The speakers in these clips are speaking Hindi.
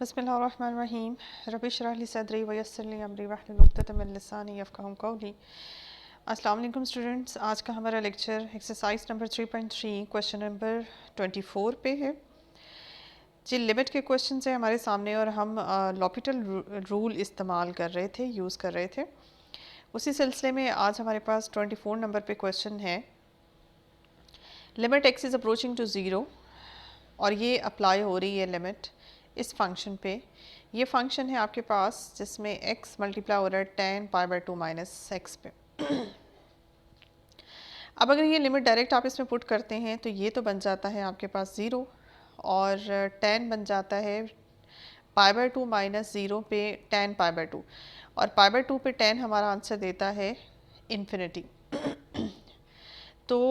बिस्मिल्लाहिर्रहमानिर्रहीम रब्बि इश्रह ली सदरी व यस्सिर ली अमरी वहलुल उक़दतम मिन लिसानी यफ़क़हू क़ौली। अस्सलाम वालेकुम स्टूडेंट्स, आज का हमारा lecture exercise number 3.3 question number 24 पे है जी। लिमिट के क्वेश्चन है हमारे सामने और हम लॉपिटल रूल इस्तेमाल कर रहे थे, यूज़ कर रहे थे। उसी सिलसिले में आज हमारे पास 24 नंबर पे क्वेश्चन है, limit X is approaching to zero और ये अप्लाई हो रही है लिमिट इस फंक्शन पे। ये फंक्शन है आपके पास जिसमें x मल्टीप्लाई हो रहा है tan pi by 2 minus x पे। अब अगर ये लिमिट डायरेक्ट आप इसमें पुट करते हैं तो ये तो बन जाता है आपके पास ज़ीरो और tan बन जाता है पाई बाई 2 माइनस ज़ीरो पे tan पाई बाई 2 और पाई बाई 2 पे tan हमारा आंसर देता है इन्फिनिटी। तो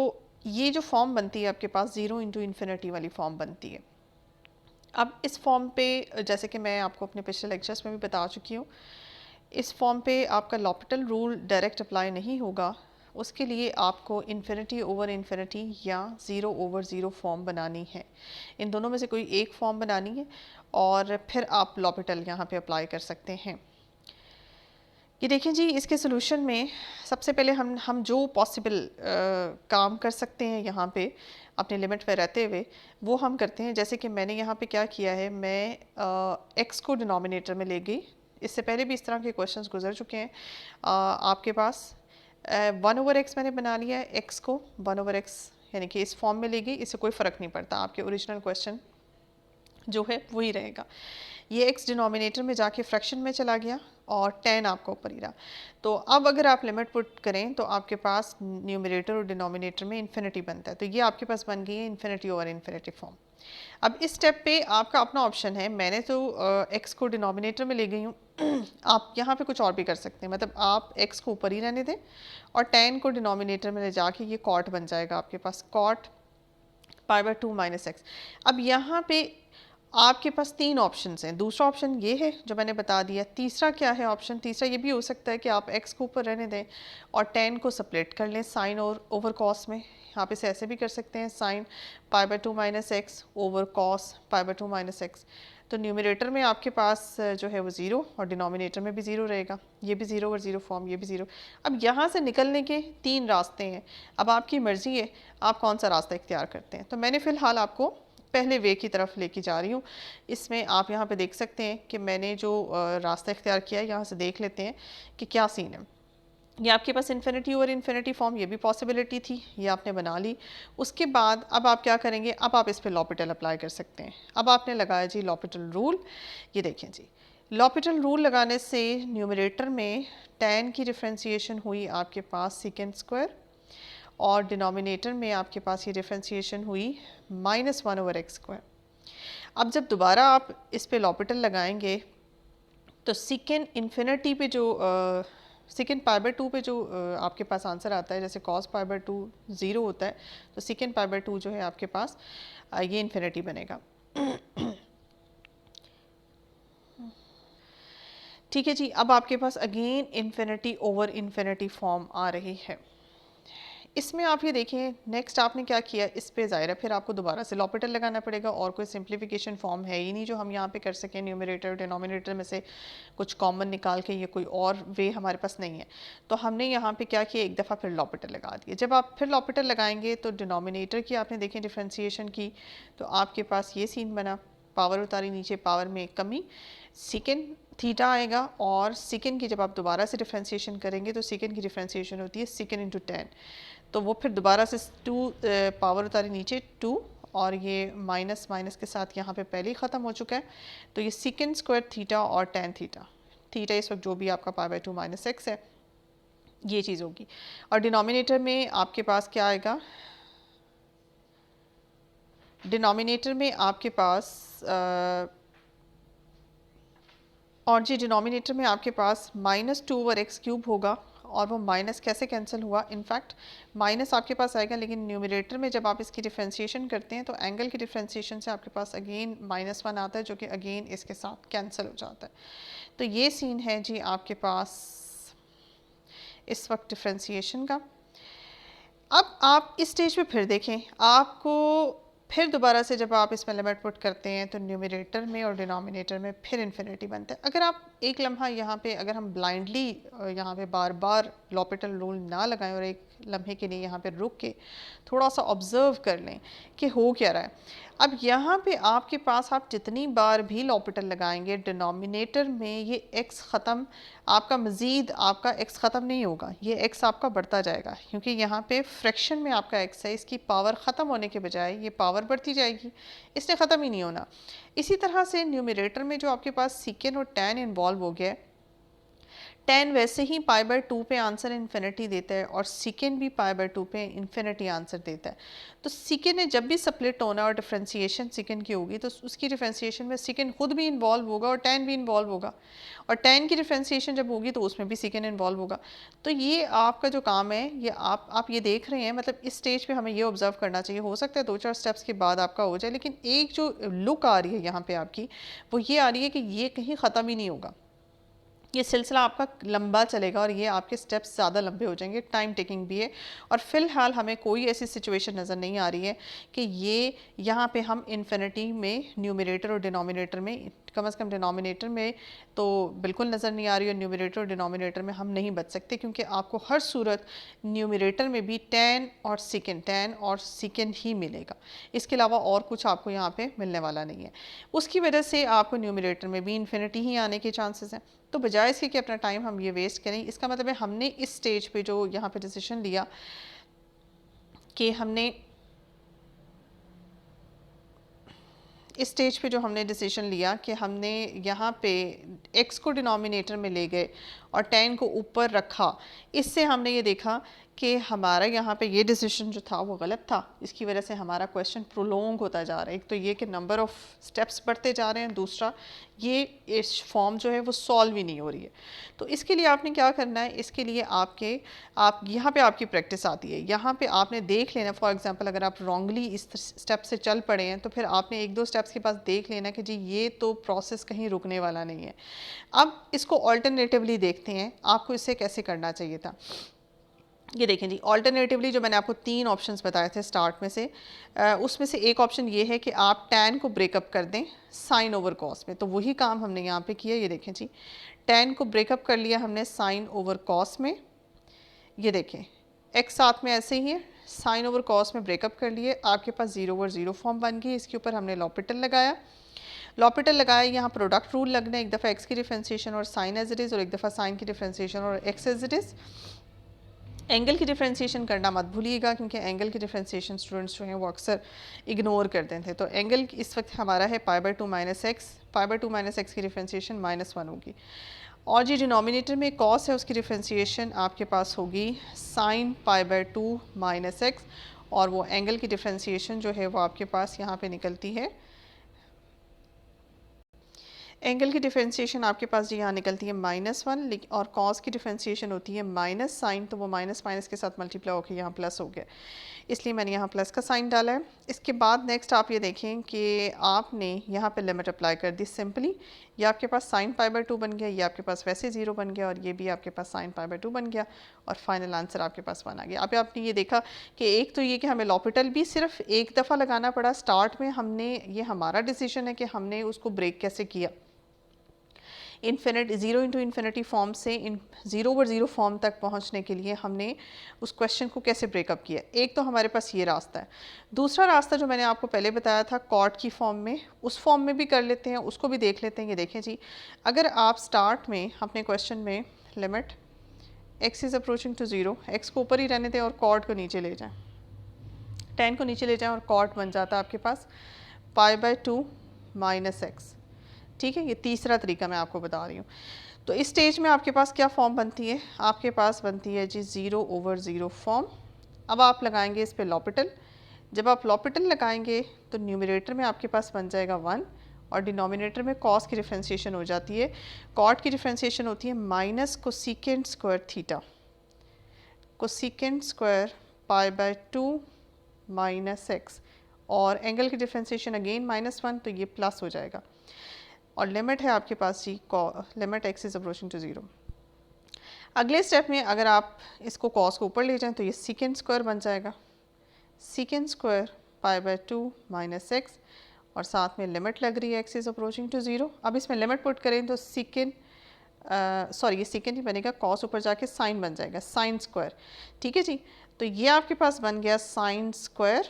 ये जो फॉर्म बनती है आपके पास ज़ीरो इंटू इन्फिनिटी वाली फॉर्म बनती है। अब इस फॉर्म पे जैसे कि मैं आपको अपने पिछले लेक्चर्स में भी बता चुकी हूँ, इस फॉर्म पे आपका लॉपिटल रूल डायरेक्ट अप्लाई नहीं होगा। उसके लिए आपको इन्फिनिटी ओवर इन्फिनिटी या ज़ीरो ओवर ज़ीरो फॉर्म बनानी है। इन दोनों में से कोई एक फॉर्म बनानी है और फिर आप लॉपिटल यहाँ पे अप्लाई कर सकते हैं। ये देखें जी, इसके सोल्यूशन में सबसे पहले हम जो पॉसिबल काम कर सकते हैं यहाँ पे अपने लिमिट पे रहते हुए वो हम करते हैं। जैसे कि मैंने यहाँ पे क्या किया है, मैं x को डिनोमिनेटर में ले गई। इससे पहले भी इस तरह के क्वेश्चंस गुजर चुके हैं आपके पास। 1 ओवर एक्स मैंने बना लिया है, x को 1 ओवर एक्स यानी कि इस फॉर्म में ले गई। इससे कोई फ़र्क नहीं पड़ता, आपके ओरिजिनल क्वेश्चन जो है वही रहेगा। ये x डिनोमिनेटर में जाके फ्रैक्शन में चला गया और tan आपका ऊपर ही रहा। तो अब अगर आप लिमिट पुट करें तो आपके पास न्यूमरेटर और डिनोमिनेटर में इन्फिनिटी बनता है। तो ये आपके पास बन गई है इन्फिनिटी ओवर इन्फिनिटी फॉर्म। अब इस स्टेप पे आपका अपना ऑप्शन है। मैंने तो x को डिनोमिनेटर में ले गई हूँ। आप यहाँ पे कुछ और भी कर सकते हैं, मतलब आप x को ऊपर ही रहने दें और tan को डिनोमिनेटर में ले जाके ये कॉट बन जाएगा आपके पास, cot pi by 2 minus x. अब यहाँ पे आपके पास तीन ऑप्शंस हैं। दूसरा ऑप्शन ये है जो मैंने बता दिया। तीसरा क्या है ऑप्शन? तीसरा ये भी हो सकता है कि आप x को ऊपर रहने दें और tan को सेपरेट कर लें साइन और ओवर कॉस में। आप इसे ऐसे भी कर सकते हैं, sine pi by 2 minus x over cos pi by 2 minus x. तो न्यूमरेटर में आपके पास जो है वो ज़ीरो और डिनोमिनेटर में भी ज़ीरो रहेगा। ये भी ज़ीरो और ज़ीरो फॉर्म, ये भी ज़ीरो। अब यहाँ से निकलने के तीन रास्ते हैं। अब आपकी मर्ज़ी है आप कौन सा रास्ता इख्तियार करते हैं। तो मैंने फ़िलहाल आपको पहले वे की तरफ लेके जा रही हूँ। इसमें आप यहाँ पे देख सकते हैं कि मैंने जो रास्ता इख्तियार किया है, यहाँ से देख लेते हैं कि क्या सीन है। ये आपके पास इन्फिनिटी ओवर इन्फिनिटी फॉर्म, ये भी पॉसिबिलिटी थी, ये आपने बना ली। उसके बाद अब आप क्या करेंगे, अब आप इस पर लॉपिटल अप्लाई कर सकते हैं। अब आपने लगाया जी लॉपिटल रूल। ये देखें जी, लॉपिटल रूल लगाने से न्यूमरेटर में tan की डिफ्रेंसिएशन हुई आपके पास सेकेंड स्क्वायर और डिनोमिनेटर में आपके पास ये डिफ्रेंसिएशन हुई -1 ओवर एक्स स्क्वायर। अब जब दोबारा आप इस पे लॉपिटल लगाएंगे तो सेकेंड इन्फिनिटी पे जो सेकेंड पाई बाई 2 पे जो आपके पास आंसर आता है, जैसे कॉस पाई बाई 2 ज़ीरो होता है तो सेकेंड पाई बाई 2 जो है आपके पास ये इन्फिनिटी बनेगा। ठीक है जी, अब आपके पास again infinity over infinity form आ रही है। इसमें आप ये देखें, नेक्स्ट आपने क्या किया, इस पे ज़ाहिर है फिर आपको दोबारा से लॉपिटल लगाना पड़ेगा और कोई सिंप्लीफिकेशन फॉर्म है ही नहीं जो हम यहाँ पे कर सकें। न्यूमरेटर डिनोमिनेटर में से कुछ कॉमन निकाल के, ये कोई और वे हमारे पास नहीं है। तो हमने यहाँ पे क्या किया, एक दफ़ा फिर लॉपिटल लगा दिया। जब आप फिर लॉपिटल लगाएंगे तो डिनोमिनेटर की आपने देखें डिफ्रेंसिएशन की, तो आपके पास ये सीन बना, पावर उतारी नीचे, पावर में कमी, सेकेंड थीटा आएगा और सेकेंड की जब आप दोबारा से डिफ्रेंसिएशन करेंगे तो सेकेंड की डिफ्रेंसिएशन होती है सेकेंड इंटू 10। तो वो फिर दोबारा से 2 पावर उतारी नीचे 2 और ये माइनस माइनस के साथ यहाँ पे पहले ही ख़त्म हो चुका है। तो ये सेकेंड स्क्वायर थीटा और tan थीटा, थीटा इस वक्त जो भी आपका पाई बाई 2 माइनस एक्स है, ये चीज़ होगी। और डिनोमिनेटर में आपके पास क्या आएगा, डिनोमिनेटर में आपके पास और जी डिनोमिनेटर में आपके पास -2 ओवर एक्स क्यूब होगा और वो माइनस कैसे कैंसिल हुआ, इनफैक्ट माइनस आपके पास आएगा लेकिन न्यूमरेटर में जब आप इसकी डिफ्रेंसिएशन करते हैं तो एंगल की डिफ्रेंसिएशन से आपके पास अगेन -1 आता है जो कि अगेन इसके साथ कैंसिल हो जाता है। तो ये सीन है जी आपके पास इस वक्त डिफ्रेंसिएशन का। अब आप इस स्टेज पे फिर देखें, आपको फिर दोबारा से जब आप इसमें लिमिट पुट करते हैं तो न्यूमरेटर में और डिनोमिनेटर में फिर इन्फिनिटी बनता है। अगर आप एक लम्हा यहाँ पे अगर हम ब्लाइंडली यहाँ पे बार बार लॉपिटल रूल ना लगाएं और एक लम्हे के लिए यहाँ पे रुक के थोड़ा सा ऑब्ज़र्व कर लें कि हो क्या रहा है। अब यहाँ पे आपके पास आप जितनी बार भी लॉपिटल लगाएंगे डिनोमिनेटर में ये x ख़त्म आपका मज़ीद आपका x ख़त्म नहीं होगा, ये x आपका बढ़ता जाएगा क्योंकि यहाँ पे फ्रैक्शन में आपका x है, इसकी पावर ख़त्म होने के बजाय ये पावर बढ़ती जाएगी, इसने ख़त्म ही नहीं होना। इसी तरह से न्यूमरेटर में जो आपके पास सीकेंड और tan इन्वॉल्व हो गया है, tan वैसे ही π/2 पे आंसर इन्फिनिटी देता है और सीकेंड भी π/2 पे इन्फिनिटी आंसर देता है। तो सीकेंड ने जब भी स्प्लिट होना और डिफ्रेंशिएशन सीकेंड की होगी तो उसकी डिफ्रेंशिएशन में सीकेंड खुद भी इन्वॉल्व होगा और tan भी इन्वॉल्व होगा, और tan की डिफ्रेंशिएशन जब होगी तो उसमें भी सीकेंड इन्वॉल्व होगा। तो ये आपका जो काम है ये आप ये देख रहे हैं, मतलब इस स्टेज पे हमें ये ऑब्जर्व करना चाहिए। हो सकता है 2-4 स्टेप्स के बाद आपका हो जाए, लेकिन एक जो लुक आ रही है यहाँ पे आपकी वो ये आ रही है कि ये कहीं ख़त्म ही नहीं होगा, ये सिलसिला आपका लंबा चलेगा और ये आपके स्टेप्स ज़्यादा लंबे हो जाएंगे, टाइम टेकिंग भी है। और फ़िलहाल हमें कोई ऐसी सिचुएशन नज़र नहीं आ रही है कि ये यहाँ पे हम इन्फिनिटी में न्यूमरेटर और डिनोमिनेटर में, कम से कम डिनोमिनेटर में तो बिल्कुल नज़र नहीं आ रही, और न्यूमरेटर और डिनोमिनेटर में हम नहीं बच सकते क्योंकि आपको हर सूरत न्यूमरेटर में भी tan और सीकेंड ही मिलेगा, इसके अलावा और कुछ आपको यहाँ पे मिलने वाला नहीं है। उसकी वजह से आपको न्यूमरेटर में भी इन्फिनिटी ही आने के चांसेस हैं। तो बजाय इसके कि अपना टाइम हम ये वेस्ट करें, इसका मतलब है हमने इस स्टेज पे जो यहाँ पे डिसीजन लिया कि हमने इस स्टेज पे जो हमने डिसीजन लिया कि हमने यहाँ पे x को डिनोमिनेटर में ले गए और tan को ऊपर रखा, इससे हमने ये देखा कि हमारा यहाँ पे ये डिसीजन जो था वो गलत था। इसकी वजह से हमारा क्वेश्चन प्रोलॉन्ग होता जा रहा है। एक तो ये कि नंबर ऑफ़ स्टेप्स बढ़ते जा रहे हैं, दूसरा ये इस फॉर्म जो है वो सॉल्व ही नहीं हो रही है। तो इसके लिए आपने क्या करना है, इसके लिए आप यहाँ पे आपकी प्रैक्टिस आती है। यहाँ पे आपने देख लेना, फॉर एग्जांपल अगर आप रॉन्गली इस स्टेप से चल पड़े हैं तो फिर आपने 1-2 स्टेप्स के पास देख लेना कि जी ये तो प्रोसेस कहीं रुकने वाला नहीं है। अब इसको ऑल्टरनेटिवली देखते हैं, आपको इसे कैसे करना चाहिए था। ये देखें जी, ऑल्टरनेटिवली जो मैंने आपको 3 ऑप्शंस बताए थे स्टार्ट में से, उसमें से एक ऑप्शन ये है कि आप tan को ब्रेकअप कर दें साइन ओवर कॉस में। तो वही काम हमने यहाँ पे किया। ये देखें जी, tan को ब्रेकअप कर लिया हमने साइन ओवर कॉस में। ये देखें x साथ में ऐसे ही है, साइन ओवर कॉस में ब्रेकअप कर लिए, आपके पास 0/0 फॉर्म बन गई। इसके ऊपर हमने लॉपिटल लगाया, यहाँ प्रोडक्ट रूल लगना है, एक दफ़ा x की डिफ्रेंशिएशन और साइन एज इट इज़, और एक दफ़ा साइन की डिफ्रेंशिएशन और x as it is. Angle की डिफ्रेंशिएशन करना मत भूलिएगा क्योंकि एंगल की डिफ्रेंशिएशन स्टूडेंट्स जो हैं वो अक्सर इग्नोर करते थे। तो एंगल इस वक्त हमारा है π/2 - x की डिफ्रेंशिएशन -1 होगी, और जी डिनोमिनेटर में कॉस है उसकी डिफ्रेंशिएशन आपके पास होगी साइन π/2 - x, और वो एंगल की डिफ्रेंशिएशन जो है वो आपके पास यहाँ पे निकलती है, एंगल की डिफ्रेंशिएशन आपके पास जी यहाँ निकलती है -1, और कॉस की डिफ्रेंशिएशन होती है माइनस साइन, तो वो माइनस के साथ मल्टीप्लाई होकर यहाँ प्लस हो गया, इसलिए मैंने यहाँ प्लस का साइन डाला है। इसके बाद नेक्स्ट आप ये देखें कि आपने यहाँ पे लिमिट अप्लाई कर दी सिंपली, ये आपके पास साइन π/2 बन गया, ये आपके पास वैसे 0 बन गया, और ये भी आपके पास साइन π/2 बन गया, और फाइनल आंसर आपके पास 1 आ गया। अब आपने ये देखा कि एक तो ये कि हमें लॉपिटल भी सिर्फ एक दफ़ा लगाना पड़ा स्टार्ट में, हमने ये हमारा डिसीजन है कि हमने उसको ब्रेक कैसे किया, इन्फिनिटी 0 इंटू इन्फिनिटी फॉर्म से 0/0 फॉर्म तक पहुंचने के लिए हमने उस क्वेश्चन को कैसे ब्रेकअप किया। एक तो हमारे पास ये रास्ता है, दूसरा रास्ता जो मैंने आपको पहले बताया था कॉट की फॉर्म में, उस फॉर्म में भी कर लेते हैं, उसको भी देख लेते हैं। ये देखें जी, अगर आप स्टार्ट में अपने क्वेश्चन में limit x is approaching to 0, x को ऊपर ही रहने दें और कॉट को नीचे ले जाएँ, tan को नीचे ले जाएँ, और कॉट बन जाता है आपके पास π/2 - x। ठीक है, ये तीसरा तरीका मैं आपको बता रही हूँ। तो इस स्टेज में आपके पास क्या फॉर्म बनती है, आपके पास बनती है जी 0/0 फॉर्म। अब आप लगाएंगे इस पे लॉपिटल, जब आप लॉपिटल लगाएंगे तो न्यूमरेटर में आपके पास बन जाएगा 1, और डिनोमिनेटर में कॉस की डिफ्रेंशिएशन हो जाती है, कॉट की डिफ्रेंशिएशन होती है minus cosecant square theta, cosecant square π/2 - x, और एंगल की डिफ्रेंशिएशन अगेन -1, तो ये प्लस हो जाएगा, और लिमिट है आपके पास जी limit x is approaching to 0। अगले स्टेप में अगर आप इसको कॉस को ऊपर ले जाएं तो ये सीकेंड स्क्वायर बन जाएगा, सीकेंड स्क्वायर π/2 माइनस एक्स, और साथ में लिमिट लग रही है X is approaching to zero. अब इसमें लिमिट पुट करें तो सीकेंड, सॉरी ये सीकेंड ही बनेगा, कॉस ऊपर जाके साइन बन जाएगा, साइन स्क्वायर। ठीक है जी, तो ये आपके पास बन गया साइन स्क्वायर,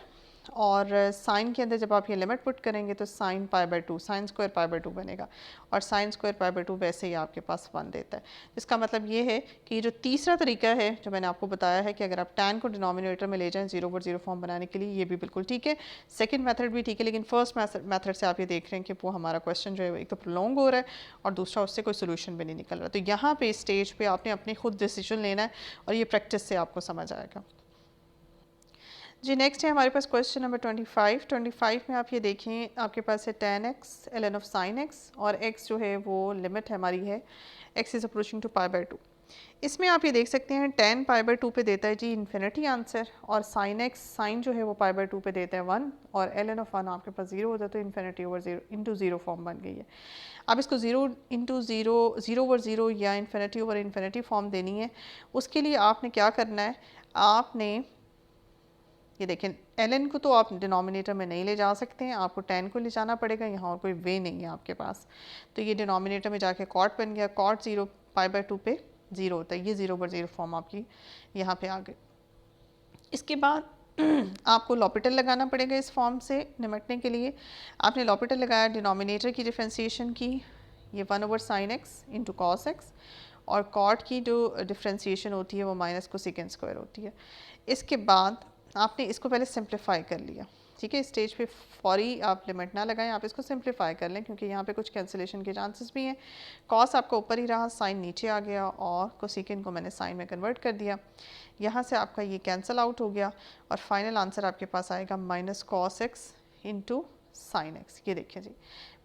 और साइन के अंदर जब आप ये लिमिट पुट करेंगे तो साइन π/2, साइन स्क्वायर π/2 बनेगा, और साइन स्क्वायर π/2 वैसे ही आपके पास 1 देता है। इसका मतलब ये है कि ये जो तीसरा तरीका है जो मैंने आपको बताया है कि अगर आप tan को डिनोमिनेटर में ले जाएं 0/0 फॉर्म बनाने के लिए, ये भी बिल्कुल ठीक है। सेकंड मेथड भी ठीक है, लेकिन फर्स्ट मेथड से आप ये देख रहे हैं कि वो हमारा क्वेश्चन जो है एक तो प्रोलॉन्ग हो रहा है और दूसरा उससे कोई सोल्यूशन भी नहीं निकल रहा। तो यहाँ पे स्टेज पे आपने अपने खुद डिसीजन लेना है, और ये प्रैक्टिस से आपको समझ आएगा जी। नेक्स्ट है हमारे पास क्वेश्चन नंबर 25 में आप ये देखें, आपके पास है tan x ln of sin x, और x जो है वो लिमिट है हमारी है x इज़ अप्रोचिंग टू π/2। इसमें आप ये देख सकते हैं tan π/2 पे देता है जी इन्फिनिटी आंसर, और sin x, साइन जो है वो π/2 पे देता है 1, और ln ऑफ 1 आपके पास 0 होता है, तो इन्फिनिटी ओवर 0 इंटू 0 फॉर्म बन गई है। अब इसको 0 इंटू 0, 0/0 या इन्फिनिटी ओवर इन्फिनिटी फॉर्म देनी है। उसके लिए आपने क्या करना है, आपने ये देखें ln को तो आप डिनोमिनेटर में नहीं ले जा सकते हैं, आपको tan को ले जाना पड़ेगा, यहाँ और कोई वे नहीं है आपके पास। तो ये डिनोमिनेटर में जाके cot बन गया, cot 0 π/2 पे 0 होता है, ये 0/0 फॉर्म आपकी यहाँ पे आ गई। इसके बाद आपको लॉपिटल लगाना पड़ेगा इस फॉर्म से निपटने के लिए। आपने लॉपिटल लगाया डिनोमिनेटर की डिफ्रेंसिएशन की, ये 1/sin x into cos x, और cot की जो डिफ्रेंसिएशन होती है वो माइनस को सेकेंड स्क्वायर होती है। इसके बाद आपने इसको पहले सिंप्लीफाई कर लिया, ठीक है। स्टेज पे फौरी आप लिमिट ना लगाएं, आप इसको सिंप्लीफाई कर लें, क्योंकि यहाँ पे कुछ कैंसिलेशन के चांसेस भी हैं। कॉस आपका ऊपर ही रहा, साइन नीचे आ गया, और कोसेकेंड को मैंने साइन में कन्वर्ट कर दिया। यहाँ से आपका ये कैंसिल आउट हो गया, और फाइनल आंसर आपके पास आएगा minus cos x into sine x. ये देखिए जी,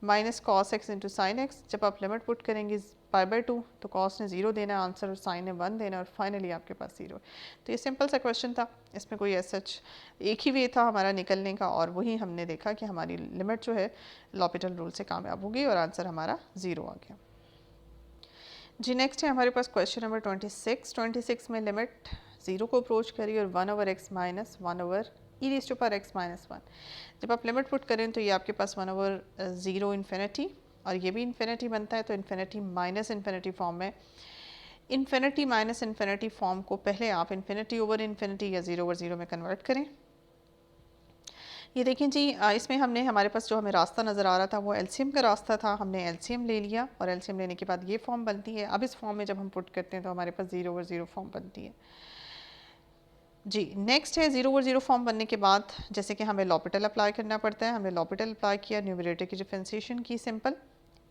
minus cos x into sine x. जब आप लिमिट पुट करेंगे π/2 तो कॉस ने 0 देना है आंसर, और साइन ने 1 देना है, और फाइनली आपके पास 0। तो ये सिंपल सा क्वेश्चन था, इसमें कोई सच एक ही वे था हमारा निकलने का, और वही हमने देखा कि हमारी लिमिट जो है लॉपिटल रूल से कामयाब होगी, और आंसर हमारा 0 आ गया जी। नेक्स्ट है हमारे पास क्वेश्चन नंबर 26 में लिमिट 0 को अप्रोच करी और 1/x माइनस 1/e⁻x-1। जब आप लिमिट पुट करें तो ये आपके पास 1/0 इन्फिनिटी, और ये भी इन्फिनिटी बनता है, तो इन्फिनिटी माइनस इन्फिनिटी फॉर्म में। इन्फिनिटी माइनस इन्फिनिटी फॉर्म को पहले आप इन्फिनिटी ओवर इन्फिनिटी या 0/0 में कन्वर्ट करें। ये देखें जी, इसमें हमने हमारे पास जो हमें रास्ता नज़र आ रहा था वो एलसीएम का रास्ता था, हमने एलसीएम ले लिया, और एलसीएम लेने के बाद ये फॉर्म बनती है। अब इस फॉर्म में जब हम पुट करते हैं तो हमारे पास 0/0 फॉर्म बनती है जी। नेक्स्ट है 0/0 फॉर्म बनने के बाद जैसे कि हमें लॉपिटल अप्लाई करना पड़ता है, हमने लॉपिटल अप्लाई किया, न्यूमरेटर की डिफरेंशिएशन की सिंपल,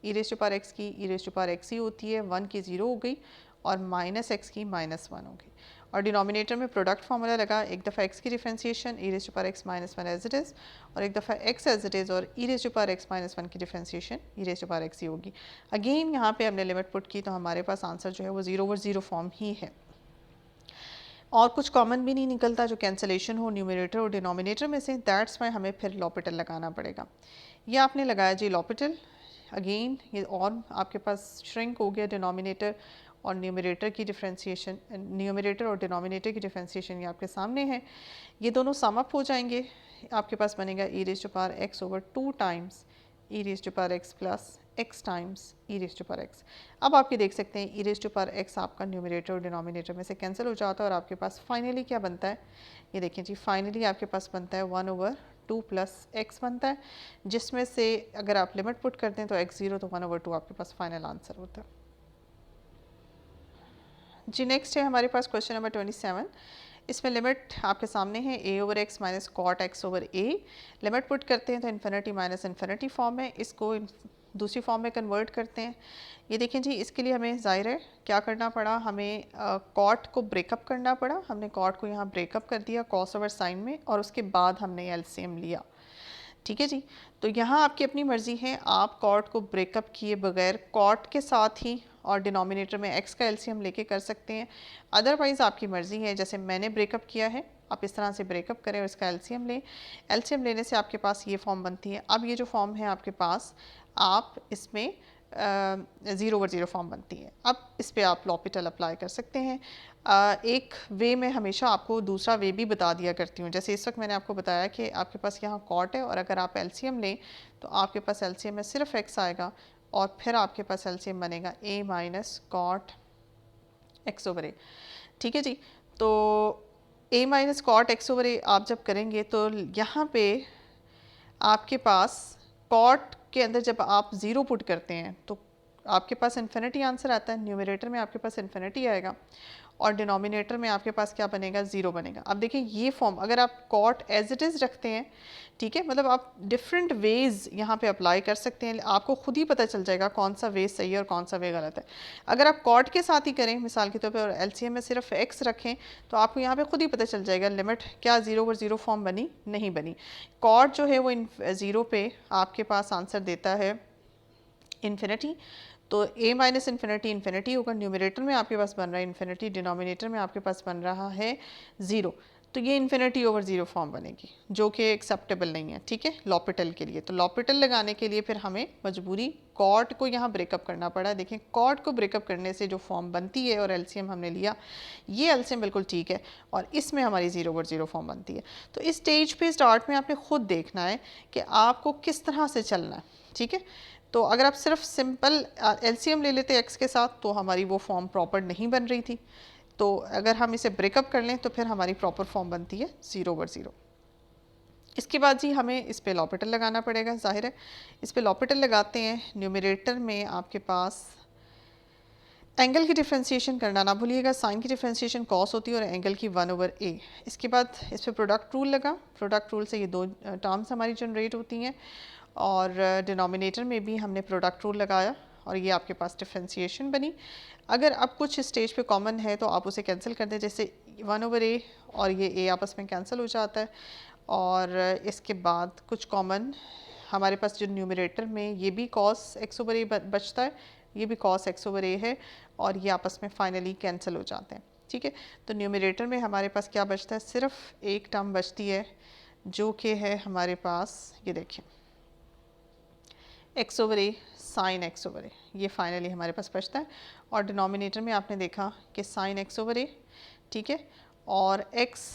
e⁻x की e⁻x ही होती है, 1 की 0 हो गई, और माइनस एक्स की -1 हो गई, और डिनोमिनेटर में प्रोडक्ट फार्मूला लगा, एक दफ़ा x की differentiation e⁻x-1 as it is, और एक दफ़ा x एज इट इज़, और e⁻x-1 की डिफरेंशिएशन e⁻x ही होगी। अगेन यहाँ पे हमने लिमिट पुट की, तो हमारे पास आंसर जो है वो 0/0 फॉर्म ही है, और कुछ कॉमन भी नहीं निकलता जो कैंसलेशन हो न्यूमरेटर और डिनोमिनेटर में से। दैट्स वाई हमें फिर लॉपिटल लगाना पड़ेगा। ये आपने लगाया जी लॉपिटल, अगेन ये और आपके पास श्रिंक हो गया डिनोमिनेटर और न्यूमरेटर की डिफरेंशिएशन, न्यूमरेटर और डिनोमिनेटर की डिफरेंशिएशन ये आपके सामने है। ये दोनों सम अप हो जाएंगे, आपके पास बनेगा e⁻x/2 times e⁻x plus x times e⁻x। अब आप ये देख सकते हैं e⁻x आपका न्यूमरेटर और डिनोमिनेटर में से कैंसिल हो जाता है, और आपके पास फाइनली क्या बनता है, ये देखें जी, फाइनली आपके पास बनता है 1/2 प्लस x बनता है, जिसमें से अगर आप लिमिट पुट करते हैं तो x 0, तो 1/2 आपके पास फाइनल आंसर होता है जी। नेक्स्ट है हमारे पास क्वेश्चन नंबर 27। इसमें लिमिट आपके सामने है a/x minus cot x/a। Limit put करते हैं तो इन्फिनिटी माइनस इन्फिनिटी फॉर्म है, इसको दूसरी फॉर्म में कन्वर्ट करते हैं। ये देखें जी, इसके लिए हमें ज़ाहिर है क्या करना पड़ा, हमें कॉट को ब्रेकअप करना पड़ा। हमने कॉट को यहाँ ब्रेकअप कर दिया कॉस ओवर साइन में, और उसके बाद हमने एलसीएम लिया, ठीक है जी। तो यहाँ आपकी अपनी मर्ज़ी है, आप कॉट को ब्रेकअप किए बगैर कॉट के साथ ही और डिनोमिनेटर में x का एलसीएम लेके कर सकते हैं, अदरवाइज़ आपकी मर्ज़ी है, जैसे मैंने ब्रेकअप किया है आप इस तरह से ब्रेकअप करें और इसका एलसीएम लें। एलसीएम लेने से आपके पास ये फॉर्म बनती है। अब ये जो फॉर्म है आपके पास, आप इसमें ज़ीरो ओवर ज़ीरो फॉर्म बनती है। अब इस पे आप लॉपिटल अप्लाई कर सकते हैं। एक वे में हमेशा आपको दूसरा वे भी बता दिया करती हूँ। जैसे इस वक्त मैंने आपको बताया कि आपके पास यहाँ कॉट है और अगर आप एलसीएम लें तो आपके पास एलसीएम में सिर्फ एक्स आएगा और फिर आपके पास एलसीएम बनेगा ए माइनस कॉट एक्स ओवर ए। ठीक है जी। तो ए माइनस कॉट एक्स ओवर ए आप जब करेंगे तो यहाँ पे आपके पास कॉट के अंदर जब आप ज़ीरो पुट करते हैं तो आपके पास इन्फिनिटी आंसर आता है। न्यूमरेटर में आपके पास इन्फिनिटी आएगा और डिनोमिनेटर में आपके पास क्या बनेगा, ज़ीरो बनेगा। अब देखिए ये फॉर्म अगर आप कॉट एज इट इज़ रखते हैं, ठीक है, मतलब आप डिफरेंट वेज यहाँ पे अप्लाई कर सकते हैं, आपको खुद ही पता चल जाएगा कौन सा वे सही है और कौन सा वे गलत है। अगर आप कॉट के साथ ही करें मिसाल के तौर पर और एलसीएम में सिर्फ एक्स रखें तो आपको यहाँ पे खुद ही पता चल जाएगा लिमिट क्या ज़ीरो ओवर ज़ीरो फॉर्म बनी नहीं बनी। कॉट जो है वो ज़ीरो पे आपके पास आंसर देता है इन्फिनिटी, तो a माइनस इन्फिनिटी इन्फिनिटी होगा। न्यूमरेटर में आपके पास बन रहा है इन्फिनिटी, डिनोमिनेटर में आपके पास बन रहा है ज़ीरो, तो ये इन्फिनिटी ओवर ज़ीरो फॉर्म बनेगी जो कि एक्सेप्टेबल नहीं है, ठीक है, लॉपिटल के लिए। तो लॉपिटल लगाने के लिए फिर हमें मजबूरी कॉट को यहाँ ब्रेकअप करना पड़ा। देखें कॉट को ब्रेकअप करने से जो फॉर्म बनती है और एलसीएम हमने लिया, ये एलसीएम बिल्कुल ठीक है और इसमें हमारी ज़ीरो ओवर ज़ीरो फॉर्म बनती है। तो इस स्टेज पे स्टार्ट में आपने खुद देखना है कि आपको किस तरह से चलना है, ठीक है। तो अगर आप सिर्फ सिंपल एलसीएम ले लेते एक्स के साथ तो हमारी वो फॉर्म प्रॉपर नहीं बन रही थी। तो अगर हम इसे ब्रेकअप कर लें तो फिर हमारी प्रॉपर फॉर्म बनती है ज़ीरो ओवर ज़ीरो। इसके बाद जी हमें इस पे लॉपिटल लगाना पड़ेगा, जाहिर है इस पे लॉपिटल लगाते हैं। न्यूमरेटर में आपके पास एंगल की डिफ्रेंशिएशन करना ना भूलिएगा, साइन की डिफ्रेंशिएशन कॉस होती है और एंगल की वन ओवर ए। इसके बाद इस पर प्रोडक्ट रूल लगा, प्रोडक्ट रूल से ये दो टर्म्स हमारी जनरेट होती हैं और डिनोमिनेटर में भी हमने प्रोडक्ट रूल लगाया और ये आपके पास डिफ्रेंशिएशन बनी। अगर अब कुछ स्टेज पे कॉमन है तो आप उसे कैंसिल कर दें, जैसे वन ओवर ए और ये ए आपस में कैंसिल हो जाता है। और इसके बाद कुछ कॉमन हमारे पास जो न्यूमरेटर में ये भी कॉस एक्स ओवर ए बचता है, ये भी कॉस एक्स ओवर ए है और ये आपस में फाइनली कैंसिल हो जाते हैं, ठीक है। तो न्यूमरेटर में हमारे पास क्या बचता है, सिर्फ एक टर्म बचती है जो कि है हमारे पास, ये देखिए एक्स ओवर ए साइन एक्स ओवर ए, ये फाइनली हमारे पास बचता है। और डिनोमिनेटर में आपने देखा कि साइन एक्स ओवर ए, ठीक है, और एक्स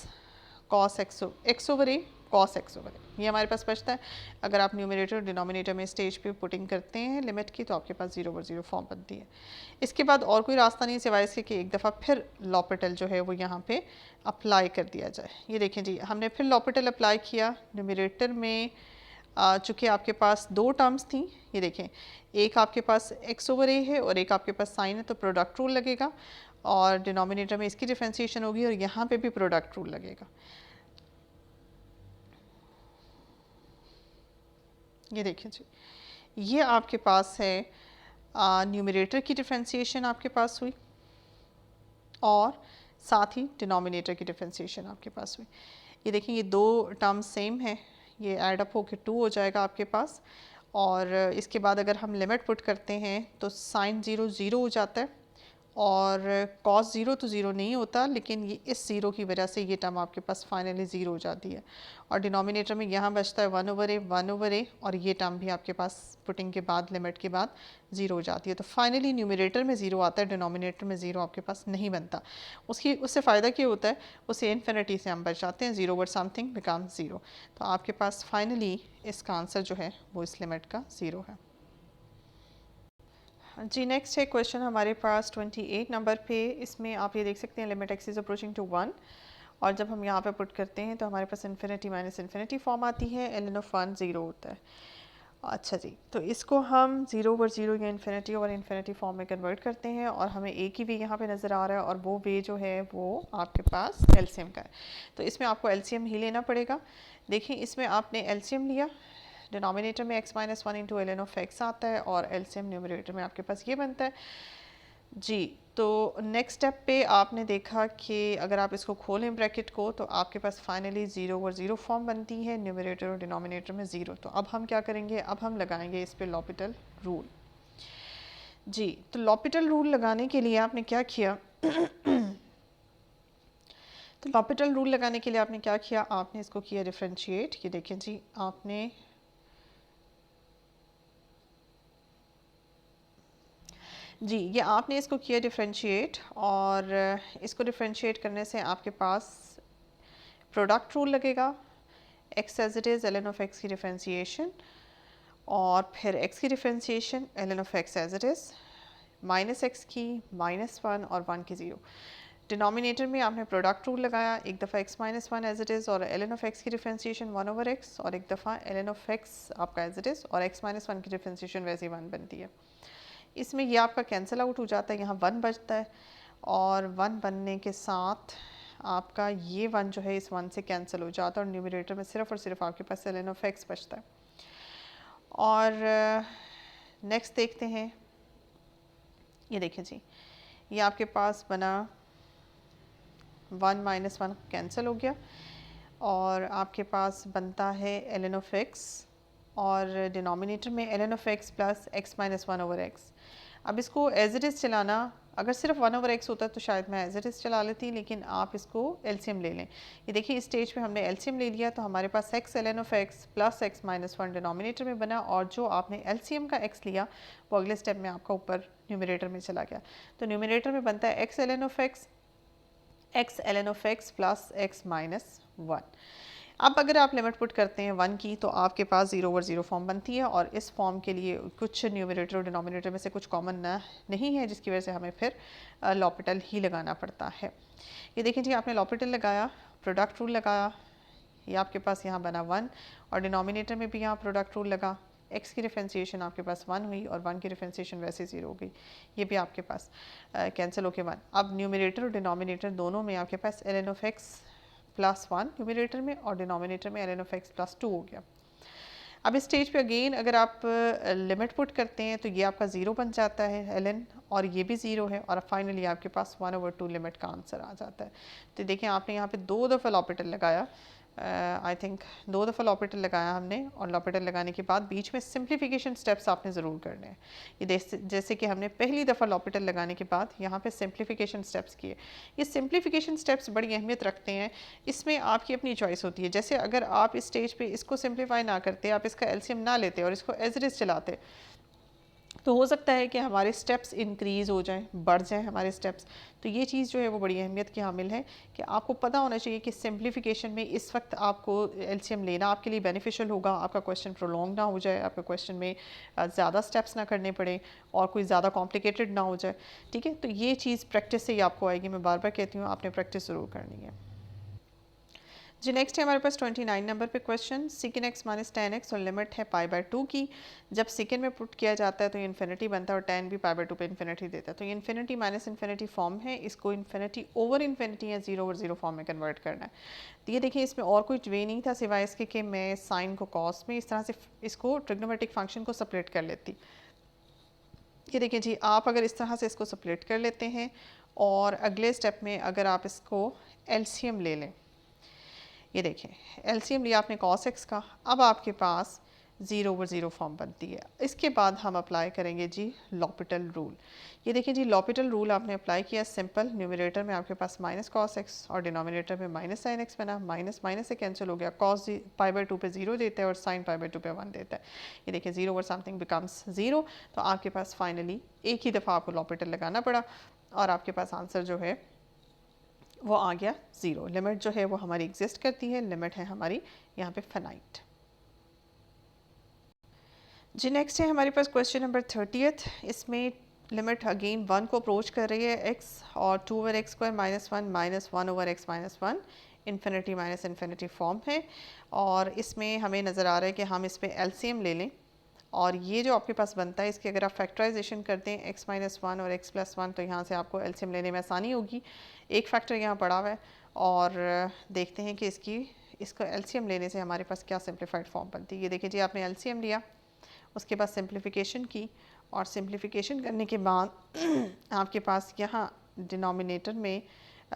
कॉस एक्स ओवर ए कॉस एक्स ओवर ए, ये हमारे पास बचता है। अगर आप न्यूमरेटर और डिनोमिनेटर में स्टेज पे पुटिंग करते हैं लिमिट की तो आपके पास ज़ीरो ओवर ज़ीरो फॉर्म बनती है। इसके बाद और कोई रास्ता नहीं सिवाय इसके कि एक दफ़ा फिर लॉपिटल जो है वो यहाँ पे अप्लाई कर दिया जाए। ये देखें जी हमने फिर लॉपिटल अप्लाई किया न्यूमरेटर में, चूँकि आपके पास दो टर्म्स थी, ये देखें एक आपके पास एक्स ओवर ए है और एक आपके पास साइन है, तो प्रोडक्ट रूल लगेगा और डिनोमिनेटर में इसकी डिफ्रेंशिएशन होगी और यहाँ पे भी प्रोडक्ट रूल लगेगा। ये देखिए जी ये आपके पास है न्यूमरेटर की डिफ्रेंशिएशन आपके पास हुई और साथ ही डिनोमिनेटर की डिफ्रेंशिएशन आपके पास हुई। ये देखिए ये दो टर्म सेम है, ये ऐड अप होकर टू हो जाएगा आपके पास। और इसके बाद अगर हम लिमिट पुट करते हैं तो साइन ज़ीरो ज़ीरो हो जाता है और कॉस ज़ीरो तो ज़ीरो नहीं होता, लेकिन ये इस ज़ीरो की वजह से ये टर्म आपके पास फाइनली ज़ीरो हो जाती है। और डिनोमिनेटर में यहाँ बचता है वन ओवर ए और ये टर्म भी आपके पास पुटिंग के बाद लिमिट के बाद ज़ीरो हो जाती है। तो फाइनली न्यूमरेटर में ज़ीरो आता है, डिनोमिनेटर में ज़ीरो आपके पास नहीं बनता। उससे फ़ायदा क्या होता है, उससे इन्फिनिटी से हम बच जाते हैं, zero over something become zero. तो आपके पास फाइनली इसका आंसर जो है वो इस लिमिट का ज़ीरो है। जी नेक्स्ट है क्वेश्चन हमारे पास 28 नंबर पे। इसमें आप ये देख सकते हैं limit X is approaching to 1 और जब हम यहाँ पे पुट करते हैं तो हमारे पास इन्फिनिटी माइनस इन्फिनिटी फॉर्म आती है, ln ऑफ 1 ज़ीरो होता है। अच्छा जी, तो इसको हम ज़ीरो ओवर ज़ीरो या इन्फिनिटी ओवर इन्फिनिटी फॉर्म में कन्वर्ट करते हैं और हमें एक ही वे यहाँ पे नज़र आ रहा है और वो वे जो है वो आपके पास एलसीएम का है। तो इसमें आपको एलसीएम ही लेना पड़ेगा। देखिए इसमें आपने एलसीएम लिया, डिनोमिनेटर में x minus one into L N of X आता है और एलसीएम न्यूमरेटर में आपके पास ये बनता है जी। तो नेक्स्ट स्टेप पे आपने देखा कि अगर आप इसको खोलें ब्रैकेट को तो आपके पास finally zero over zero form बनती है, न्यूमरेटर और डिनोमिनेटर में ज़ीरो। तो अब हम क्या करेंगे, अब हम लगाएंगे इस पे लॉपिटल रूल जी। तो लॉपिटल रूल लगाने के लिए आपने क्या किया तो लॉपिटल रूल लगाने के लिए आपने क्या किया, आपने इसको किया डिफ्रेंशिएट। ये देखें जी आपने जी, ये आपने इसको किया डिफरेंशिएट, और इसको डिफरेंशिएट करने से आपके पास प्रोडक्ट रूल लगेगा, X as it is ln of X की डिफरेंशिएशन, और फिर x की differentiation ln of X as it is, minus X की, -1 और 1 की 0। डिनोमिनेटर में आपने प्रोडक्ट रूल लगाया, एक दफ़ा x minus one as it is और ln ऑफ x की डिफरेंशिएशन 1/x, और एक दफ़ा ln ऑफ x आपका एज इट इज़ और x माइनस वन की डिफरेंशिएशन वैसे ही 1 बनती है। इसमें ये आपका कैंसिल आउट हो जाता है, यहाँ 1 बचता है, और 1 बनने के साथ आपका ये 1 जो है इस 1 से कैंसिल हो जाता है, और न्यूमरेटर में सिर्फ और सिर्फ आपके पास ln ऑफ x बचता है। और नेक्स्ट देखते हैं, ये देखें जी, ये आपके पास बना 1 माइनस 1 कैंसिल हो गया, और आपके पास बनता है ln ऑफ x, और डिनोमिनेटर में ln of x plus x minus 1/x। अब इसको एज इट इज़ चलाना, अगर सिर्फ 1/x होता तो शायद मैं एज इट इज़ चला लेती, लेकिन आप इसको एलसीएम ले लें। ये देखिए इस स्टेज पे हमने एलसीएम ले लिया, तो हमारे पास x ln of x plus x minus 1 denominator में बना, और जो आपने एलसीएम का x लिया वो अगले स्टेप में आपका ऊपर न्यूमरेटर में चला गया। तो न्यूमरेटर में बनता है x ln of x ln of x plus x minus 1। अब अगर आप लिमिट पुट करते हैं 1 की, तो आपके पास 0/0 फॉर्म बनती है, और इस फॉर्म के लिए कुछ न्यूमरेटर और डिनोमिनेटर में से कुछ कॉमन नहीं है, जिसकी वजह से हमें फिर लॉपिटल ही लगाना पड़ता है। ये देखें जी, आपने लॉपिटल लगाया, प्रोडक्ट रूल लगाया, ये आपके पास यहाँ बना 1, और डिनोमिनेटर में भी यहाँ प्रोडक्ट रूल लगा, x की डिफरेंशिएशन आपके पास 1 हुई, और 1 की डिफरेंशिएशन वैसे 0 हो गई, ये भी आपके पास कैंसिल होके 1। अब न्यूमरेटर और डिनोमिनेटर दोनों में आपके पास ln of x plus 1 numerator में, और डिनोमिनेटर में ln ऑफ x प्लस 2 हो गया। अब इस स्टेज पे अगेन अगर आप लिमिट पुट करते हैं, तो ये आपका 0 बन जाता है ln, और ये भी 0 है, और फाइनली आपके पास 1/2 लिमिट का आंसर आ जाता है। तो देखिए आपने यहाँ पे 2 दफ़ा लॉपिटल लगाया, आई थिंक 2 दफ़ा लॉपिटल लगाया हमने, और लॉपिटल लगाने के बाद बीच में सिंप्लीफिकेशन स्टेप्स आपने ज़रूर करने हैं। ये जैसे कि हमने पहली दफ़ा लॉपिटल लगाने के बाद यहाँ पे सिंप्लीफिकेशन स्टेप्स किए। ये सिंप्लीफिकेशन स्टेप्स बड़ी अहमियत रखते हैं, इसमें आपकी अपनी चॉइस होती है। जैसे अगर आप इस स्टेज पे इसको सिंप्लीफाई ना करते, आप इसका एलसीएम ना लेते और इसको एज इट इज़ चलाते, तो हो सकता है कि हमारे स्टेप्स इंक्रीज़ हो जाएं, बढ़ जाएं हमारे स्टेप्स। तो ये चीज़ जो है वो बड़ी अहमियत की हामिल है कि आपको पता होना चाहिए कि सिंप्लीफिकेशन में इस वक्त आपको एलसीएम लेना आपके लिए बेनिफिशियल होगा, आपका क्वेश्चन प्रोलॉन्ग ना हो जाए, आपका क्वेश्चन में ज़्यादा स्टेप्स ना करने पड़े, और कोई ज़्यादा कॉम्प्लिकेटेड ना हो जाए। ठीक है, तो ये चीज़ प्रैक्टिस से ही आपको आएगी। मैं बार बार कहती हूँ, आपने प्रैक्टिस ज़रूर करनी है जी। नेक्स्ट है हमारे पास 29 नंबर पे question, सिकन x minus ten x, और लिमिट है π/2 की। जब सिकन में पुट किया जाता है तो ये इन्फिनिटी बनता है, और टेन भी π/2 पे इन्फिनिटी देता है। तो ये इन्फिनिटी माइनस इन्फिनिटी फॉर्म है, इसको इन्फिनिटी ओवर इन्फिनिटी या 0/0 फॉर्म में कन्वर्ट करना है। तो ये देखिए इसमें और कोई वे नहीं था सिवाय इसके कि मैं साइन को कॉस में इस तरह से इसको ट्रिग्नोमेट्रिक फंक्शन को सेपरेट कर लेती। ये देखिए जी, आप अगर इस तरह से इसको सेपरेट कर लेते हैं, और अगले स्टेप में अगर आप इसको एलसीएम ले लें, ये देखें एलसीएम लिया आपने cos x का, अब आपके पास 0/0 फॉर्म बनती है। इसके बाद हम अप्लाई करेंगे जी लॉपिटल रूल। ये देखें जी, लॉपिटल रूल आपने अप्लाई किया, सिंपल। न्यूमरेटर में आपके पास माइनस cos x, और डिनोमिनेटर में माइनस साइन x बना, माइनस माइनस से कैंसिल हो गया, cos π/2 पे 0 देता है, और साइन π/2 पे 1 देता है। ये देखिए 0 ओवर समथिंग बिकम्स 0, तो आपके पास फाइनली एक ही दफ़ा आपको लॉपिटल लगाना पड़ा, और आपके पास आंसर जो है वो आ गया 0। लिमिट जो है वो हमारी एग्जिस्ट करती है, लिमिट है हमारी यहाँ पे फाइनाइट जी। नेक्स्ट है हमारे पास क्वेश्चन नंबर 30th। इसमें लिमिट अगेन 1 को अप्रोच कर रही है x, और 2/x² minus 1 minus 1/x minus 1 infinity minus infinity form है। और इसमें हमें नज़र आ रहा है कि हम इस पर एलसीएम ले लें, और ये जो आपके पास बनता है इसकी अगर आप फैक्टराइजेशन करते हैं x माइनस 1 और x प्लस 1, तो यहाँ से आपको एलसीएम लेने में आसानी होगी। एक फैक्टर यहाँ पड़ा हुआ है, और देखते हैं कि इसको एलसीएम लेने से हमारे पास क्या सिंप्लीफाइड फॉर्म बनती है। ये देखिए जी, आपने एलसीएम लिया, उसके बाद सिंप्लीफिकेशन की, और सिंप्लीफिकेशन करने के बाद आपके पास यहाँ डिनोमिनेटर में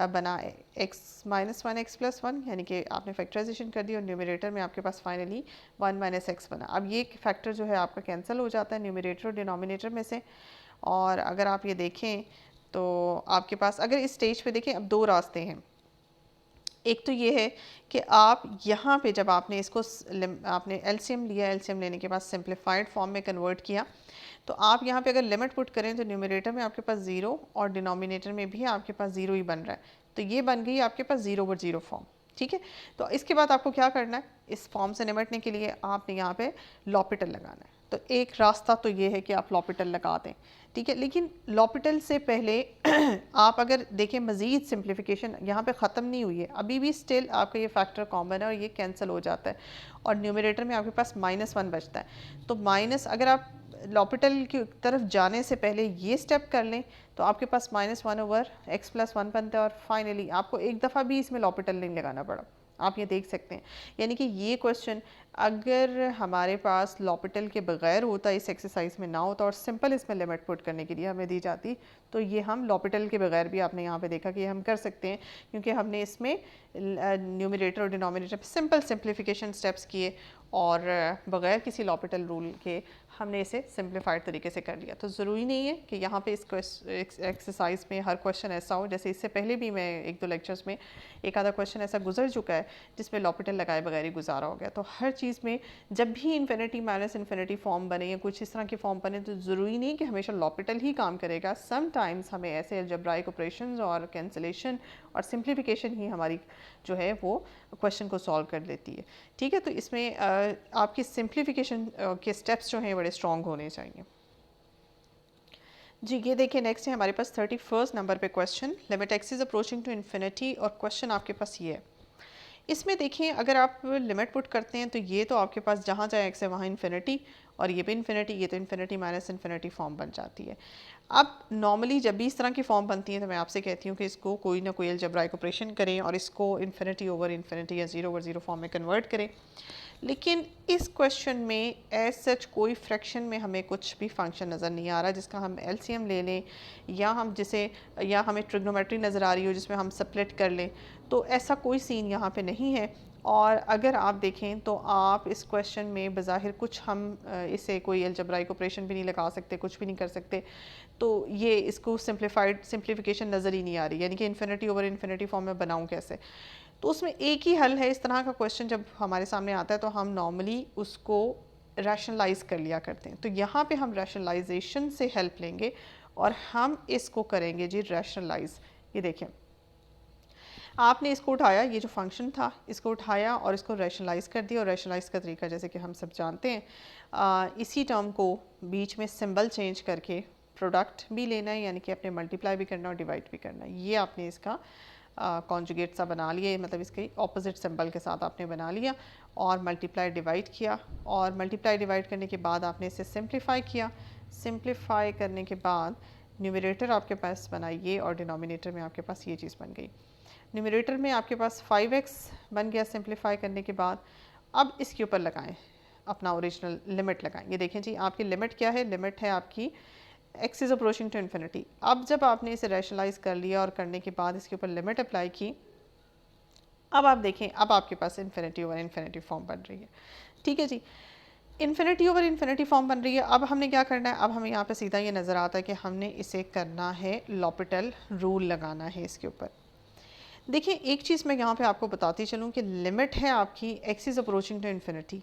बना x माइनस 1 x प्लस 1, यानी कि आपने फैक्टराइजेशन कर दी, और न्यूमरेटर में आपके पास फाइनली 1 माइनस एक्स बना। अब ये फैक्टर जो है आपका कैंसिल हो जाता है न्यूमरेटर और डिनोमिनेटर में से। और अगर आप ये देखें तो आपके पास अगर इस स्टेज पे देखें, अब 2 रास्ते हैं। एक तो ये है कि आप यहाँ पे जब आपने इसको आपने एलसीएम लिया, एलसीएम लेने के बाद सिंप्लीफाइड फॉर्म में कन्वर्ट किया, तो आप यहाँ पे अगर लिमिट पुट करें तो न्यूमरेटर में आपके पास 0 और डिनोमिनेटर में भी आपके पास 0 ही बन रहा है, तो ये बन गई आपके पास 0/0 फॉर्म। ठीक है, तो इसके बाद आपको क्या करना है, इस फॉर्म से निपटने के लिए आपने यहाँ पे लॉपिटल लगाना है। तो एक रास्ता तो ये है कि आप लॉपिटल लगा दें, ठीक है, लेकिन लॉपिटल से पहले आप अगर देखें मज़ीद सिंप्लीफिकेशन यहाँ पे ख़त्म नहीं हुई है, अभी भी स्टिल आपका ये फैक्टर कॉमन है और ये कैंसिल हो जाता है और न्यूमरेटर में आपके पास -1 बचता है। तो माइनस अगर आप लॉपिटल की तरफ जाने से पहले ये स्टेप कर लें तो आपके पास -1/x+1 बनता है और फाइनली आपको एक दफ़ा भी इसमें लॉपिटल नहीं लगाना पड़ा। आप ये देख सकते हैं, यानी कि ये क्वेश्चन अगर हमारे पास लॉपिटल के बगैर होता, इस एक्सरसाइज में ना होता और सिंपल इसमें लिमिट पुट करने के लिए हमें दी जाती, तो ये हम लॉपिटल के बगैर भी आपने यहाँ पे देखा कि हम कर सकते हैं, क्योंकि हमने इसमें न्यूमरेटर और डिनोमिनेटर पे सिंपल सिंप्लीफिकेशन स्टेप्स किए और बगैर किसी लॉपिटल रूल के हमने इसे सिंप्लीफाइड तरीके से कर लिया। तो ज़रूरी नहीं है कि यहाँ पे इस एक्सरसाइज में हर क्वेश्चन ऐसा हो, जैसे इससे पहले भी मैं 1-2 लेक्चर्स में एक आधा क्वेश्चन ऐसा गुजर चुका है जिसमें लॉपिटल लगाए बगैर ही गुजारा हो गया। तो हर चीज़ में जब भी इन्फिनिटी माइनस इन्फिनिटी फॉर्म बने या कुछ इस तरह की फॉर्म बने तो ज़रूरी नहीं कि हमेशा लॉपिटल ही काम करेगा। समटाइम्स हमें ऐसे अलजेब्राइक ऑपरेशंस और कैंसिलेशन और सिंप्लीफिकेशन ही हमारी जो है वो क्वेश्चन को सॉल्व कर लेती है। ठीक है, तो इसमें आपकी सिंप्लीफिकेशन के स्टेप्स जो हैं बड़े स्ट्रॉन्ग होने चाहिए। जी ये देखिए, नेक्स्ट है हमारे पास 31 नंबर पे question, limit X is approaching to infinity और क्वेश्चन आपके पास ये है। इसमें देखिए अगर आप लिमिट पुट करते हैं तो ये तो आपके पास जहाँ चाहे एक्स है वहाँ इन्फिनिटी और ये भी इन्फिनिटी, ये तो इन्फिनिटी माइनस इन्फिनिटी फॉर्म बन जाती है। अब नॉर्मली जब भी इस तरह की फॉर्म बनती है तो मैं आपसे कहती हूँ कि इसको कोई ना कोई अलजेब्राइक ऑपरेशन करें और इसको इन्फिनिटी ओवर इन्फिनिटी या 0/0 फॉर्म में कन्वर्ट करें। लेकिन इस क्वेश्चन में एज सच कोई फ्रैक्शन में हमें कुछ भी फंक्शन नज़र नहीं आ रहा जिसका हम एलसीएम ले लें या हम जिसे या हमें ट्रिग्नोमेट्री नज़र आ रही हो जिसमें हम स्प्लिट कर लें, तो ऐसा कोई सीन यहाँ पे नहीं है। और अगर आप देखें तो आप इस क्वेश्चन में बज़ाहिर कुछ हम इसे कोई अलजेब्राइक ऑपरेशन भी नहीं लगा सकते, कुछ भी नहीं कर सकते, तो ये इसको सिंप्लीफिकेशन नज़र ही नहीं आ रही, यानी कि इन्फिनिटी ओवर इन्फिनिटी फॉर्म में बनाऊँ कैसे। तो उसमें एक ही हल है, इस तरह का क्वेश्चन जब हमारे सामने आता है तो हम नॉर्मली उसको रैशनलाइज कर लिया करते हैं। तो यहाँ पे हम रैशनलाइजेशन से हेल्प लेंगे और हम इसको करेंगे जी रैशनलाइज। ये देखें, आपने इसको उठाया, ये जो फंक्शन था इसको उठाया और इसको रैशनलाइज कर दिया। और रैशनलाइज का तरीका जैसे कि हम सब जानते हैं, इसी टर्म को बीच में सिंबल चेंज करके प्रोडक्ट भी लेना है, यानी कि अपने मल्टीप्लाई भी करना और डिवाइड भी करना है। ये आपने इसका कॉन्जुगेट सा बना लिया, मतलब इसके ऑपोजिट सिंबल के साथ आपने बना लिया और मल्टीप्लाई डिवाइड किया और मल्टीप्लाई डिवाइड करने के बाद आपने इसे सिंप्लीफाई किया। सिंप्लीफाई करने के बाद न्यूमरेटर आपके पास बना ये और डिनोमिनेटर में आपके पास ये चीज़ बन गई। न्यूमरेटर में आपके पास 5x बन गया सिंप्लीफाई करने के बाद। अब इसके ऊपर लगाएं अपना ओरिजिनल लिमिट लगाएं। ये देखें जी, आपकी लिमिट क्या है, लिमिट है आपकी x is approaching to infinity. अब जब आपने इसे रैशनलाइज कर लिया और करने के बाद इसके ऊपर लिमिट अप्लाई की, अब आप देखें अब आपके पास इन्फिनिटी ओवर इन्फिनिटी फॉर्म बन रही है। ठीक है जी, इन्फिनिटी ओवर इन्फिनिटी फॉर्म बन रही है। अब हमने क्या करना है, अब हमें यहाँ पे सीधा ये नज़र आता है कि हमने इसे करना है लॉपिटल रूल लगाना है इसके ऊपर। देखिए एक चीज़ मैं यहाँ पे आपको बताती चलूँ कि लिमिट है आपकी x is approaching to infinity,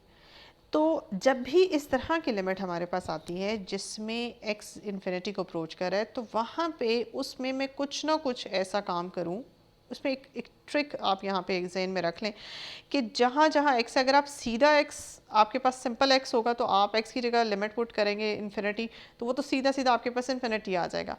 तो जब भी इस तरह की लिमिट हमारे पास आती है जिसमें x इन्फिनिटी को अप्रोच कर रहा है, तो वहाँ पे उसमें मैं कुछ ना कुछ ऐसा काम करूँ, उसमें एक ट्रिक आप यहाँ पे एक जहन में रख लें कि जहाँ जहाँ x, अगर आप सीधा x, आपके पास सिंपल x होगा तो आप x की जगह लिमिट पुट करेंगे इन्फिनिटी, तो वो तो सीधा सीधा आपके पास इन्फिनिटी आ जाएगा।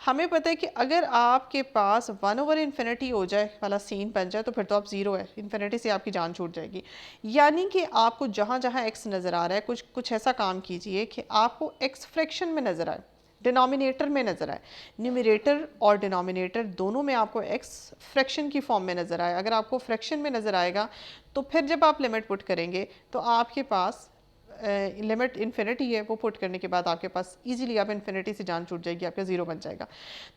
हमें पता है कि अगर आपके पास 1 ओवर इन्फिनिटी हो जाए वाला सीन बन जाए तो फिर तो आप ज़ीरो है, इन्फिनिटी से आपकी जान छूट जाएगी। यानी कि आपको जहाँ जहाँ x नज़र आ रहा है कुछ ऐसा काम कीजिए कि आपको x फ्रैक्शन में नज़र आए, डिनोमिनेटर में नज़र आए। न्यूमरेटर और डिनोमिनेटर दोनों में आपको x फ्रैक्शन की फॉर्म में नज़र आए। अगर आपको फ्रैक्शन में नज़र आएगा तो फिर जब आप लिमिट पुट करेंगे तो आपके पास लिमिट इन्फिनिटी है, वो पुट करने के बाद आपके पास इजीली आप इन्फिनिटी से जान छूट जाएगी, आपका ज़ीरो बन जाएगा।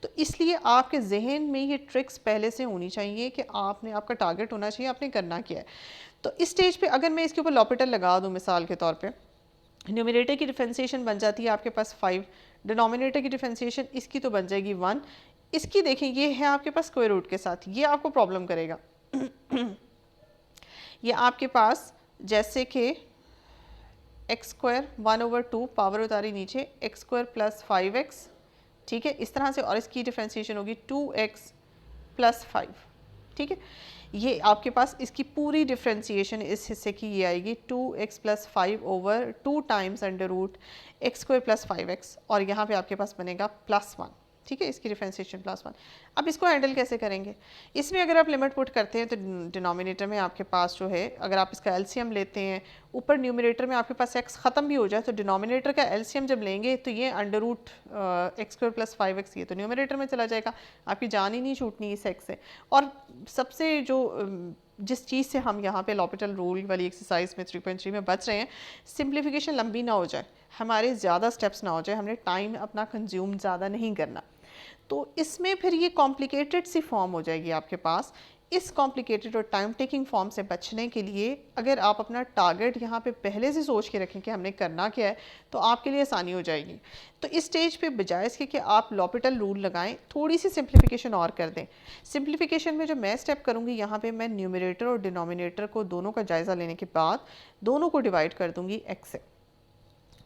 तो इसलिए आपके जहन में ये ट्रिक्स पहले से होनी चाहिए कि आपने, आपका टारगेट होना चाहिए आपने करना क्या है। तो इस स्टेज पे अगर मैं इसके ऊपर लॉपिटल लगा दूँ मिसाल के तौर पे, न्यूमरेटर की डिफरेंशिएशन बन जाती है आपके पास 5, डिनोमिनेटर की डिफरेंशिएशन इसकी तो बन जाएगी 1। इसकी देखें ये है आपके पास स्क्वायर रूट के साथ, ये आपको प्रॉब्लम करेगा। ये आपके पास जैसे कि एक्स स्क्वायर 1/2 पावर उतारी नीचे एक्स स्क्वायर प्लस 5x, ठीक है, इस तरह से। और इसकी डिफ्रेंसिएशन होगी 2x प्लस 5, ठीक है। ये आपके पास इसकी पूरी डिफ्रेंसिएशन इस हिस्से की ये आएगी 2x plus 5/2 times under root X square plus 5x, और यहाँ पे आपके पास बनेगा +1, ठीक है, इसकी डिफ्रेंसिएशन +1। अब इसको हैंडल कैसे करेंगे? इसमें अगर आप लिमिट पुट करते हैं तो डिनोमिनेटर में आपके पास जो है, अगर आप इसका एलसीएम लेते हैं, ऊपर न्यूमरेटर में आपके पास x ख़त्म भी हो जाए तो डिनोमिनेटर का एलसीएम जब लेंगे तो ये under root X square plus 5x ये तो न्यूमरेटर में चला जाएगा, आपकी जान ही नहीं छूटनी इस x से। और सबसे जो जिस चीज़ से हम यहाँ पे लॉपिटल रूल वाली एक्सरसाइज में 3.3 में बच रहे हैं, सिंप्लीफिकेशन लंबी ना हो जाए, हमारे ज़्यादा स्टेप्स ना हो जाए, हमने टाइम अपना कंज्यूम ज़्यादा नहीं करना। तो इसमें फिर ये कॉम्प्लिकेटेड सी फॉर्म हो जाएगी आपके पास। इस कॉम्प्लिकेटेड और टाइम टेकिंग फॉर्म से बचने के लिए अगर आप अपना टारगेट यहाँ पे पहले से सोच के रखें कि हमने करना क्या है, तो आपके लिए आसानी हो जाएगी। तो इस स्टेज पे बजाय इसके कि आप लॉपिटल रूल लगाएं, थोड़ी सी सिंप्लीफिकेशन और कर दें। सिंप्लीफिकेशन में जो मैं स्टेप करूँगी, यहाँ पे मैं न्यूमरेटर और डिनोमिनेटर को दोनों का जायज़ा लेने के बाद दोनों को डिवाइड कर दूँगी x से।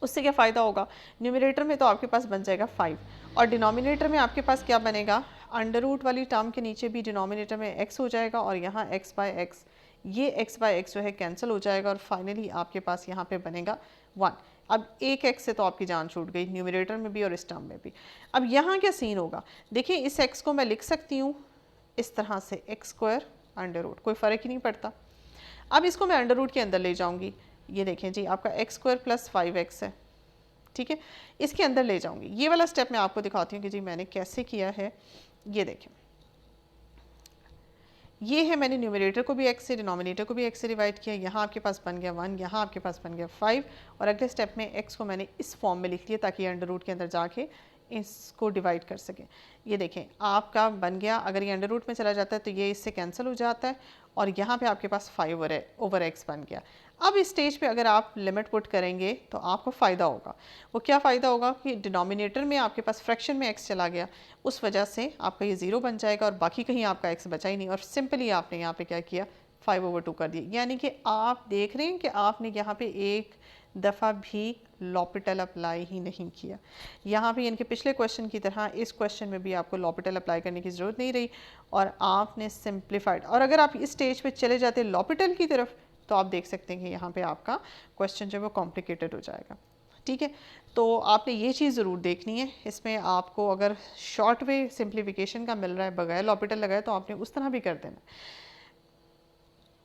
उससे क्या फ़ायदा होगा? न्यूमरेटर में तो आपके पास बन जाएगा 5, और डिनोमिनेटर में आपके पास क्या बनेगा? अंडर रूट वाली टर्म के नीचे भी डिनोमिनेटर में x हो जाएगा, और यहाँ x बाय x, ये x बाय x जो है कैंसिल हो जाएगा, और फाइनली आपके पास यहाँ पे बनेगा 1। अब एक x से तो आपकी जान छूट गई, न्यूमरेटर में भी और इस टर्म में भी। अब यहाँ क्या सीन होगा? देखिए, इस x को मैं लिख सकती हूँ इस तरह से, एक्स स्क्वायर अंडर रूट, कोई फ़र्क ही नहीं पड़ता। अब इसको मैं अंडर रूट के अंदर ले जाऊँगी, ये देखें जी, आपका एक्स स्क्वायर प्लस 5x है, ठीक है, इसके अंदर ले जाऊंगी। ये वाला स्टेप मैं आपको दिखाती हूँ कि जी मैंने कैसे किया है। ये देखें, ये है, मैंने न्यूमरेटर को भी x से, डिनोमिनेटर को भी x से डिवाइड किया, यहाँ आपके पास बन गया 1, यहाँ आपके पास बन गया 5, और अगले स्टेप में x को मैंने इस फॉर्म में लिख लिया ताकि अंडर रूट के अंदर जाके इसको डिवाइड कर सकें। ये देखें, आपका बन गया, अगर ये अंडर रूट में चला जाता है तो ये इससे कैंसिल हो जाता है, और यहाँ पे आपके पास 5/x बन गया। अब इस स्टेज पे अगर आप लिमिट पुट करेंगे तो आपको फ़ायदा होगा। वो क्या फ़ायदा होगा कि डिनोमिनेटर में आपके पास फ्रैक्शन में x चला गया, उस वजह से आपका ये 0 बन जाएगा, और बाकी कहीं आपका x बचा ही नहीं, और सिंपली आपने यहाँ पे क्या किया, 5/2 कर दिया। यानी कि आप देख रहे हैं कि आपने यहाँ पे एक दफ़ा भी लॉपिटल अप्लाई ही नहीं किया। यहाँ पे इनके पिछले क्वेश्चन की तरह इस क्वेश्चन में भी आपको लॉपिटल अप्लाई करने की ज़रूरत नहीं रही, और आपने सिंप्लीफाइड। और अगर आप इस स्टेज पे चले जाते लॉपिटल की तरफ, तो आप देख सकते हैं कि यहाँ पे आपका क्वेश्चन जो है वो कॉम्प्लिकेटेड हो जाएगा, ठीक है। तो आपने ये चीज़ ज़रूर देखनी है। इसमें आपको अगर शॉर्ट वे सिंप्लीफिकेशन का मिल रहा है बगैर लॉपिटल लगाए, तो आपने उस तरह भी कर देना।